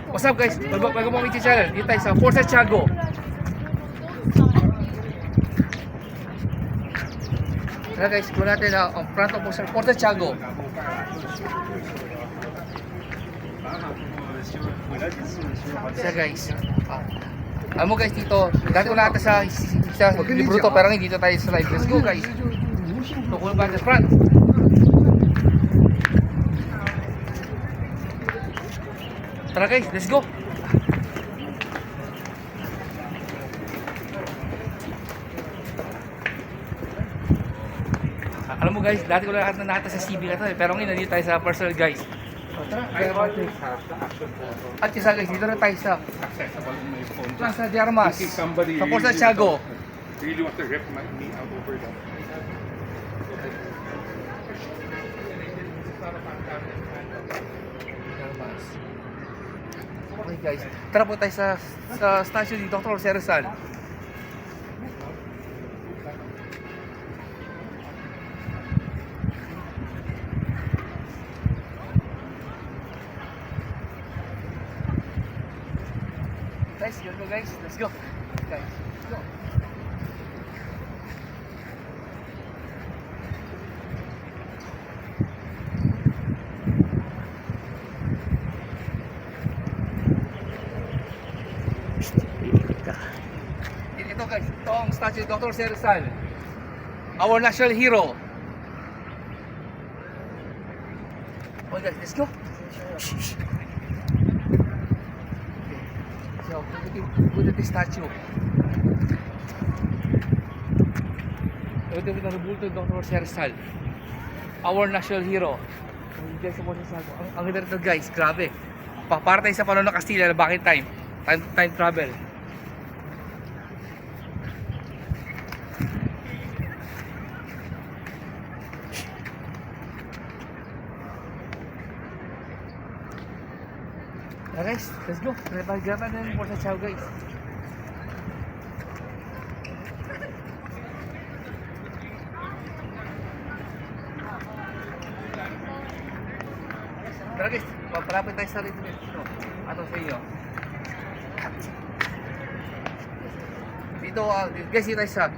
What's up guys? Bago mo ang channel, dito tayo sa Fort Santiago. Tara guys, kuha natin ang front of Fort Santiago. Isa guys. Alam mo guys dito, dati wala natin sa libro to, pero dito tayo sa live. Let's go guys. Tukul ba sa front? Tara guys, let's go. Alam mo guys, dati ko lang nakita sa CB na to pero ngayon nandito tayo sa personal guys. At isa guys, dito na tayo sa Plaza de Armas sa Fort Santiago. Really want to rip me out over that. Okay guys, tara po tayo sa statue ni Dr. Jose Rizal. Guys, let's go guys, let's go. Guys, let's go. Ito guys, ito ang statue ni Dr. Jose Rizal, our national hero. Okay guys, let's go. So, good at the statue. Ito yung nabulto ni Dr. Jose Rizal, our national hero. Guys, ang ganda nito guys, grabe. Para tayo sa panahon ng Kastila, bakit time travel. Tara guys, let's go. Graba na yung Fort Santiago guys. Tara guys, papalapit tayo sa rito dito. Ano sa inyo? Dito guys, dito tayo sa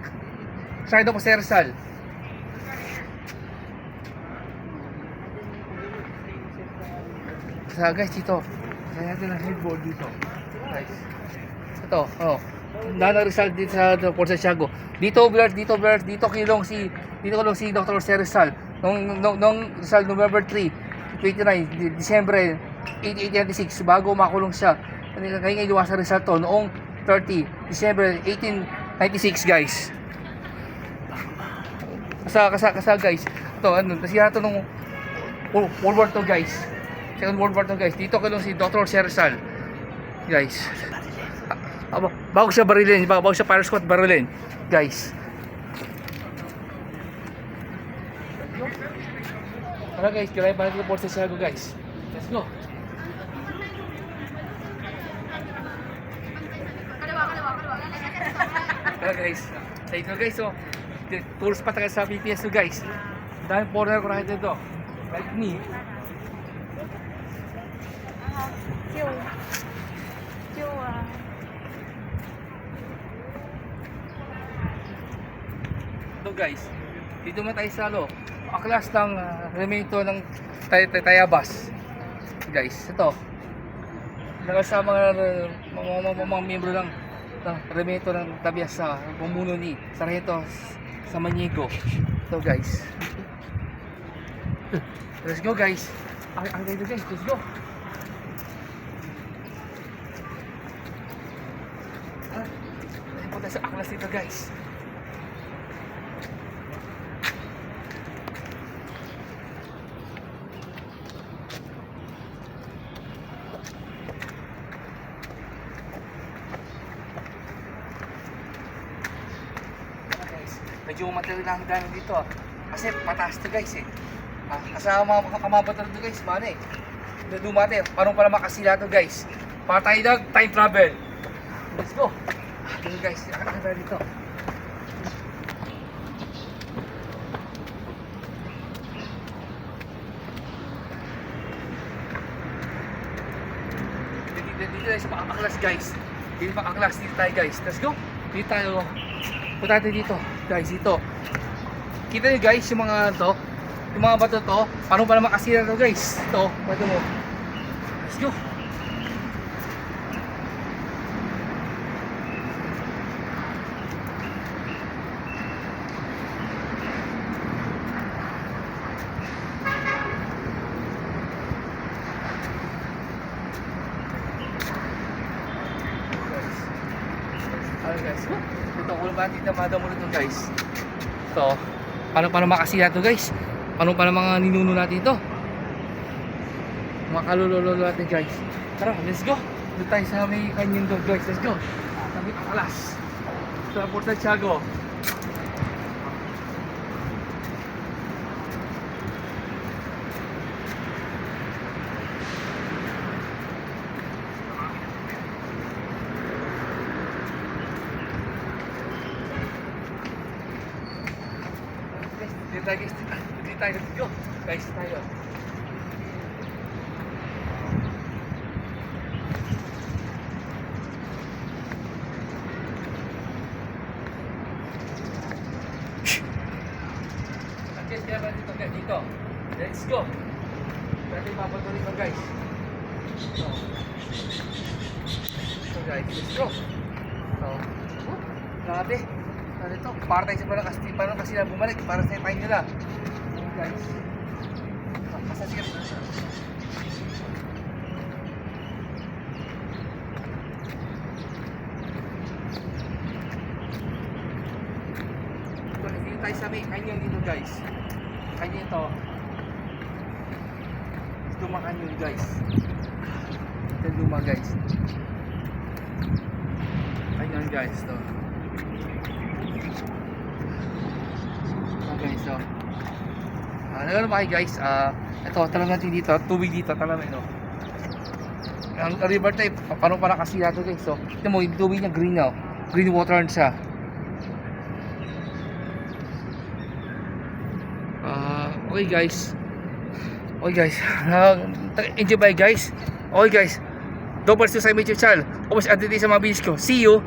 Shrine of Jose Rizal. Sa guys dito. Kaya natin ang headboard dito. Guys. Ito, Nana Rizal dito sa Fort Santiago. Dito kilong si Dr. Jose Rizal nung Rizal November 3, 29 Disyembre 1886 bago makulong siya. Ngayon iluwasan Rizal to noong 30 Disyembre 1896 guys. Kasa guys. Ito nasira to nung World War II guys. Second World War II guys. Dito kilong si Dr. Jose Rizal. Guys. Bago siya barilin, bago siya fire squad barilin. Guys. Tara guys, kailangan pa natin Fort Santiago guys. Let's go. Tara guys. Sa ito guys, tours pa tayo sa PPS guys. Dahil foreigner ko nakita dito. Like me. Ito guys, dito na tayo sa aklas ng remento ng Tayabas guys. Ito sa mga miyembro ng remento ng Tabias sa pumuno ni Sargento Samaniego. Ito guys, let's go guys. Ang ganda guys, let's go. Punta sa aklas dito guys. Medyo matali lang dahil dito kasi mataas to guys kasama mga kamabato to guys, mana dumate, parang pala makasila to guys. Para tayo time travel. Let's go. Dito guys, nakakita dito. Dito tayo sa Pakaklas guys. Dito Pakaklas, dito tayo guys. Let's go. Dito tayo. Punta natin dito. Guys, dito. Kita nyo guys yung mga to. Yung mga bato to. Paano pa naman kasira to guys? Ito, bato mo. Let's go. Alright guys, ito ulo ba natin damada mo nito guys. Ito, paano makasira to guys? Paano mga ninuno natin ito? Mga kalulolo natin guys. Tara, let's go. Doon tayo sa may canyon doon guys, let's go. Sabi Pakaklas. Sa Port Santiago. Dito tayo guys, dito tayo, let's go. Guys, tayo. Guys, kaya ba dito guys, dito. Let's go. Dito papatuloy pa guys. So guys, let's go. So, grabe. Ano ito? Para tayo sa paano kasi na bumalik para sa time nila. Guys. Pasasir. Dito tayo sa may canyon dito guys. Canyon ito. Luma canyon guys. Ito luma guys. Canyon guys to. Okay, so nagano ba kayo guys, ito talam natin dito, tubig dito, talam ito. Ang river type, paano pala kasi nato guys, so ito mo, yung tubig niya green now, green water siya. Okay guys, enjoy ba guys? Okay guys, don't forget to subscribe to my channel, always update sa mga videos ko, see you!